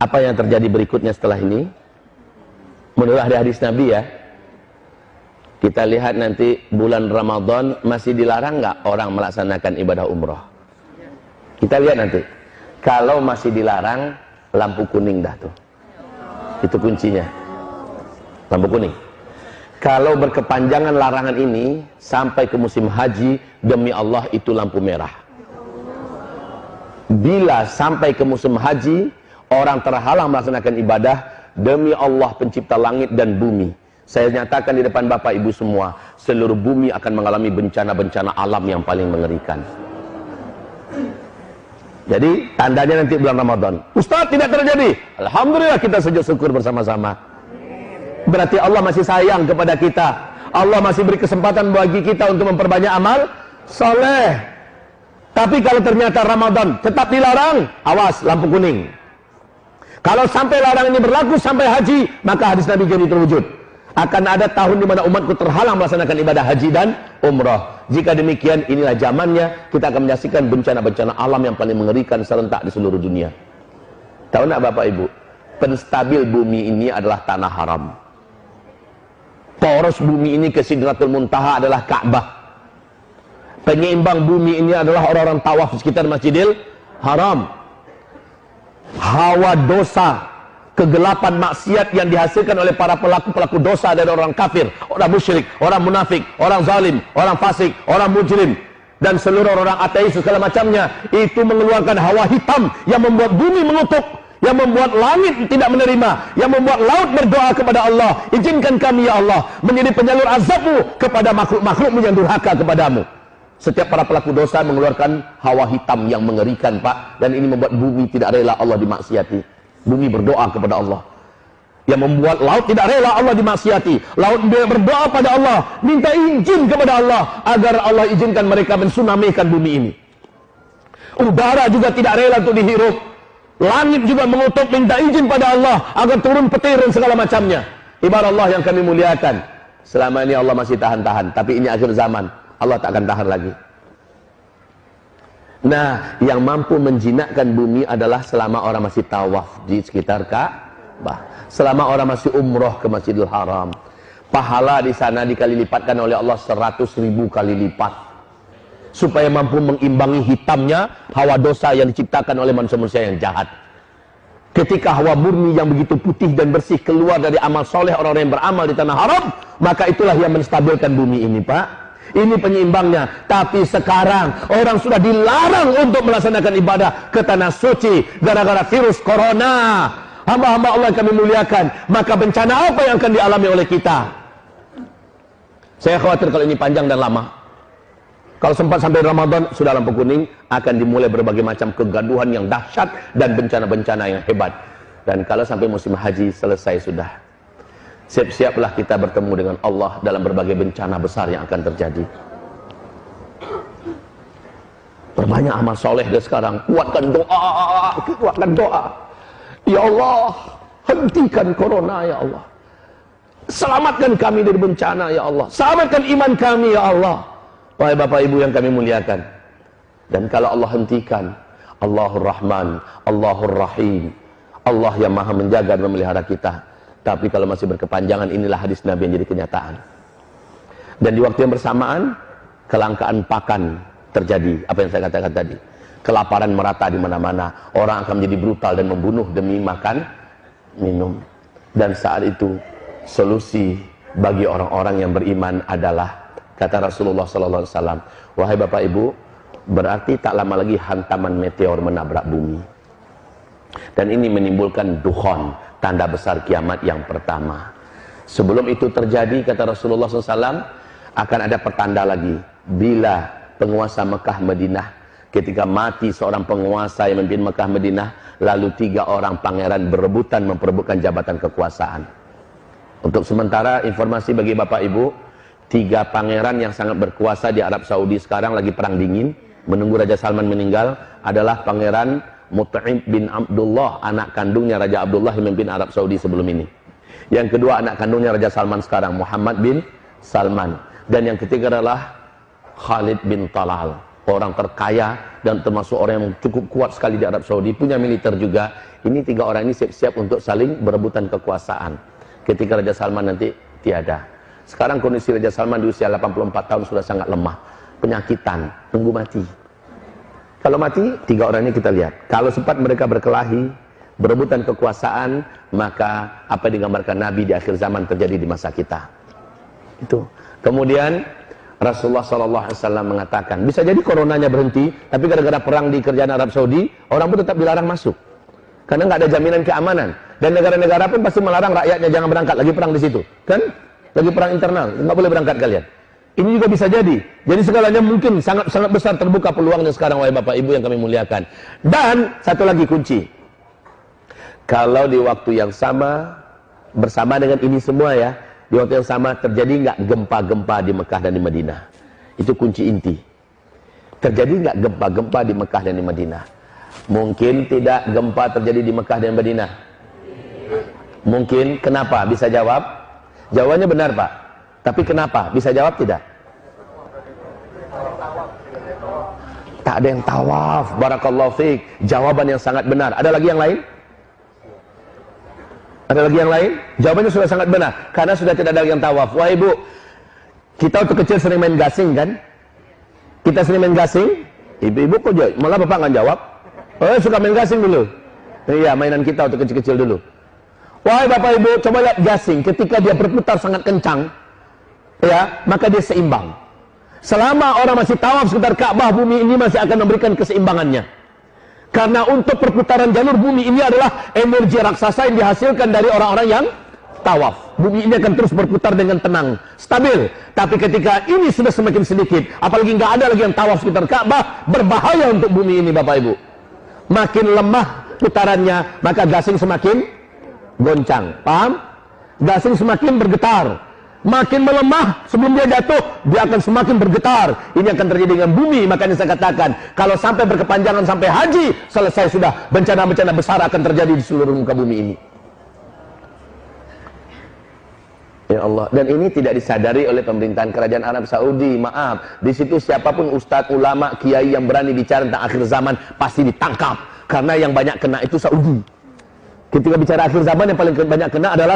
Apa yang terjadi berikutnya setelah ini? Menurut hadis Nabi ya, kita lihat nanti bulan Ramadan masih dilarang nggak orang melaksanakan ibadah umroh? Kita lihat nanti. Kalau masih dilarang, lampu kuning dah tuh. Itu kuncinya. Lampu kuning. Kalau berkepanjangan larangan ini sampai ke musim haji, demi Allah itu lampu merah. Bila sampai ke musim haji, orang terhalang melaksanakan ibadah, demi Allah pencipta langit dan bumi, saya nyatakan di depan Bapak Ibu semua, seluruh bumi akan mengalami bencana-bencana alam yang paling mengerikan. Jadi tandanya nanti bulan Ramadan. Ustaz, tidak terjadi. Alhamdulillah, kita sujud syukur bersama-sama. Berarti Allah masih sayang kepada kita. Allah masih beri kesempatan bagi kita untuk memperbanyak amal soleh. Tapi kalau ternyata Ramadan tetap dilarang, awas, lampu kuning. Kalau sampai larangan ini berlaku sampai haji, maka hadis Nabi jadi terwujud. Akan ada tahun di mana umatku terhalang melaksanakan ibadah haji dan umrah. Jika demikian, inilah zamannya kita akan menyaksikan bencana-bencana alam yang paling mengerikan serentak di seluruh dunia. Tahu nak Bapak Ibu? Penstabil bumi ini adalah tanah haram. Poros bumi ini ke Sidratul Muntaha adalah Ka'bah. Penyeimbang bumi ini adalah orang-orang tawaf di sekitar Masjidil Haram. Hawa dosa, kegelapan maksiat yang dihasilkan oleh para pelaku-pelaku dosa dari orang kafir, orang musyrik, orang munafik, orang zalim, orang fasik, orang mujrim, dan seluruh orang ateis segala macamnya, itu mengeluarkan hawa hitam yang membuat bumi mengutuk, yang membuat langit tidak menerima, yang membuat laut berdoa kepada Allah, izinkan kami ya Allah menjadi penyalur azabmu kepada makhluk-makhlukmu yang durhaka kepadamu. Setiap para pelaku dosa mengeluarkan hawa hitam yang mengerikan, Pak, dan ini membuat bumi tidak rela Allah dimaksiati. Bumi berdoa kepada Allah, yang membuat laut tidak rela Allah dimaksiati. Laut berdoa pada Allah, minta izin kepada Allah agar Allah izinkan mereka mensunamikan bumi ini. Udara juga tidak rela untuk dihirup. Langit juga mengutuk, minta izin pada Allah agar turun petir dan segala macamnya. Ibarat Allah yang kami muliakan, selama ini Allah masih tahan-tahan, tapi ini akhir zaman, Allah tak akan tahan lagi. Nah, yang mampu menjinakkan bumi adalah selama orang masih tawaf di sekitar Ka'bah, selama orang masih umroh ke Masjidil Haram. Pahala di sana dikali lipatkan oleh Allah 100.000 kali lipat, supaya mampu mengimbangi hitamnya hawa dosa yang diciptakan oleh manusia-manusia yang jahat. Ketika hawa murni yang begitu putih dan bersih keluar dari amal soleh orang-orang yang beramal di tanah haram, maka itulah yang menstabilkan bumi ini, Pak. Ini penyeimbangnya. Tapi sekarang orang sudah dilarang untuk melaksanakan ibadah ke tanah suci gara-gara virus corona. Hamba-hamba Allah yang kami muliakan, maka bencana apa yang akan dialami oleh kita? Saya khawatir kalau ini panjang dan lama. Kalau sempat sampai Ramadan, sudah lampu kuning, akan dimulai berbagai macam kegaduhan yang dahsyat dan bencana-bencana yang hebat. Dan kalau sampai musim haji selesai sudah, siap-siaplah kita bertemu dengan Allah dalam berbagai bencana besar yang akan terjadi. Perbanyak amal soleh dan sekarang, kuatkan doa. Ya Allah, hentikan corona ya Allah. Selamatkan kami dari bencana ya Allah. Selamatkan iman kami ya Allah. Wahai Bapak Ibu yang kami muliakan. Dan kalau Allah hentikan, Allahur Rahman, Allahur Rahim, Allah yang maha menjaga dan memelihara kita. Tapi kalau masih berkepanjangan, inilah hadis Nabi yang jadi kenyataan. Dan di waktu yang bersamaan, kelangkaan pakan terjadi. Apa yang saya katakan tadi, kelaparan merata di mana-mana. Orang akan menjadi brutal dan membunuh demi makan, minum. Dan saat itu solusi bagi orang-orang yang beriman adalah, kata Rasulullah SAW, wahai Bapak Ibu, berarti tak lama lagi hantaman meteor menabrak bumi. Dan ini menimbulkan dukhon, tanda besar kiamat yang pertama. Sebelum itu terjadi, kata Rasulullah SAW, akan ada pertanda lagi. Bila penguasa Mekah Madinah, ketika mati seorang penguasa yang memimpin Mekah Madinah, lalu 3 orang pangeran berebutan memperebutkan jabatan kekuasaan. Untuk sementara informasi bagi Bapak Ibu, 3 pangeran yang sangat berkuasa di Arab Saudi sekarang lagi perang dingin, menunggu Raja Salman meninggal, adalah Pangeran Mut'im bin Abdullah, anak kandungnya Raja Abdullah yang memimpin Arab Saudi sebelum ini. Yang kedua anak kandungnya Raja Salman sekarang, Muhammad bin Salman. Dan yang ketiga adalah Khalid bin Talal. orang terkaya dan termasuk orang yang cukup kuat sekali di Arab Saudi, punya militer juga. Ini 3 orang ini siap-siap untuk saling berebutan kekuasaan ketika Raja Salman nanti tiada. Sekarang kondisi Raja Salman di usia 84 tahun sudah sangat lemah, penyakitan, tunggu mati. Kalau mati, 3 orang ini kita lihat. Kalau sempat mereka berkelahi, berebutan kekuasaan, maka apa yang digambarkan Nabi di akhir zaman terjadi di masa kita. Itu. Kemudian Rasulullah SAW mengatakan, bisa jadi coronanya berhenti, tapi gara-gara perang di kerajaan Arab Saudi, orang pun tetap dilarang masuk. Karena nggak ada jaminan keamanan. Dan negara-negara pun pasti melarang rakyatnya jangan berangkat, lagi perang di situ. Kan? Lagi perang internal, nggak boleh berangkat kalian. Ini juga bisa jadi. Jadi segalanya mungkin sangat besar terbuka peluangnya sekarang, wahai Bapak Ibu yang kami muliakan. Dan satu lagi kunci. Kalau di waktu yang sama, bersama dengan ini semua ya, di waktu yang sama terjadi nggak gempa-gempa di Mekah dan di Madinah? Itu kunci inti. Terjadi nggak gempa-gempa di Mekah dan di Madinah? Mungkin tidak gempa terjadi di Mekah dan Madinah. Mungkin. Kenapa? Bisa jawab? Jawabannya benar, Pak. Tapi kenapa? Bisa jawab tidak? Tak ada yang tawaf. Barakallahu fiik. Jawaban yang sangat benar. Ada lagi yang lain? Ada lagi yang lain? Jawabannya sudah sangat benar. Karena sudah tidak ada yang tawaf. Wah Ibu, kita waktu kecil sering main gasing kan? Kita sering main gasing. Ibu-ibu kok jawab? Malah Bapak nggak jawab. Oh, suka main gasing dulu. Iya, mainan kita waktu kecil-kecil dulu. Wahai Bapak Ibu, coba lihat gasing. Ketika dia berputar sangat kencang, ya, maka dia seimbang. Selama orang masih tawaf sekitar Ka'bah, bumi ini masih akan memberikan keseimbangannya. Karena untuk perputaran jalur bumi ini adalah energi raksasa yang dihasilkan dari orang-orang yang tawaf. Bumi ini akan terus berputar dengan tenang, stabil. Tapi ketika ini sudah semakin sedikit, apalagi nggak ada lagi yang tawaf sekitar Ka'bah, berbahaya untuk bumi ini, Bapak Ibu. Makin lemah putarannya, maka gasing semakin goncang. Paham? Gasing semakin bergetar. Makin melemah sebelum dia jatuh, dia akan semakin bergetar. Ini akan terjadi dengan bumi. Makanya saya katakan, kalau sampai berkepanjangan sampai haji, selesai sudah, bencana-bencana besar akan terjadi di seluruh muka bumi ini. Ya Allah. Dan ini tidak disadari oleh pemerintahan kerajaan Arab Saudi. Maaf, di situ siapapun ustadz, ulama, kiai yang berani bicara tentang akhir zaman pasti ditangkap. Karena yang banyak kena itu Saudi. Ketika bicara akhir zaman, yang paling banyak kena adalah